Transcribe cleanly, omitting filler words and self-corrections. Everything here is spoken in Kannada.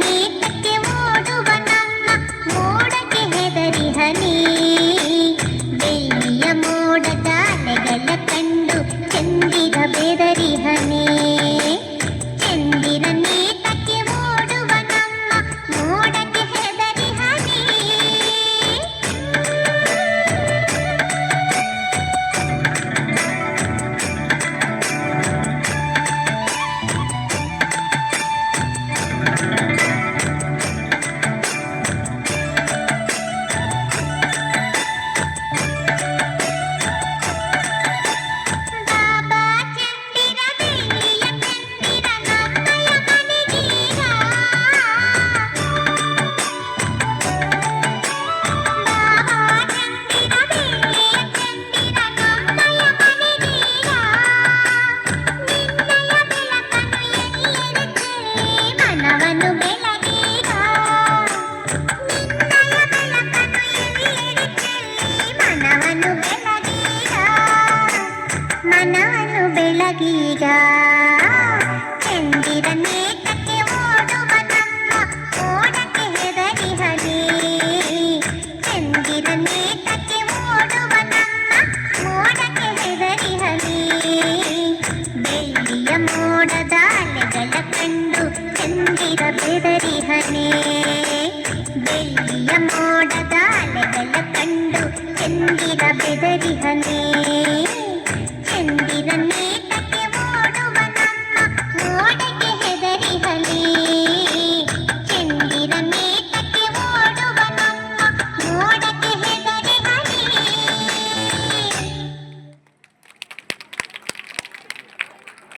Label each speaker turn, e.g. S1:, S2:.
S1: ನೀಟಕ್ಕೆ ಓಡುವ ನಮ್ಮ ಮೋಡಕ್ಕೆ ಹೆದರಿಹನಿ. ಬೆಳ್ಳಿಯ ಮೋಡದ ಅಲೆಗಳ ಕಂಡು ಚಂದಿರ ಬೆದರಿಹನಿ. ಚಂದಿರ ನೀಟಕ್ಕೆ ಓಡುವ ನಮ್ಮ ಮೋಡಕ್ಕೆ ಹೆದರಿಹನಿ. ಬಾಬಾ ಚಂದಿರ ಬೆಳ್ಳಿಯ ಚಂದಿರ ನಮ್ಮಯ ಮನೆಗೀಗ. ಬಾಬಾ ಚಂದಿರ ಬೆಳ್ಳಿಯ ಚಂದಿರ ನಮ್ಮಯ ಮನೆಗೀಗ. ನಿನ್ನಯ ಬೆಳಕನ್ನು ಎಲ್ಲಿಡುತ್ತೆ ಮನವನ್ನು ಬೆಳಗೀಗ. ನಿನ್ನಯ ಬೆಳಕನ್ನು ಎಲ್ಲಿಡುತ್ತೆ ಮನವನ್ನು ಬೆಳಗೀಗ. ಮನವನ್ನು ಬೆಳಗೀಗ. ಚಂದಿರ ನೀಟಕ್ಕೆ ಓಡುವ ನಮ್ಮ ಮೋಡಕ್ಕೆ ಹೆದರಿಹನಿ. ಚಂದಿರ ನೀಟಕ್ಕೆ ಓಡುವ ನಮ್ಮ ಮೋಡಕ್ಕೆ ಹೆದರಿಹನಿ. ಬೆಳ್ಳಿಯ ಮೋಡದ ಅಲೆಗಳ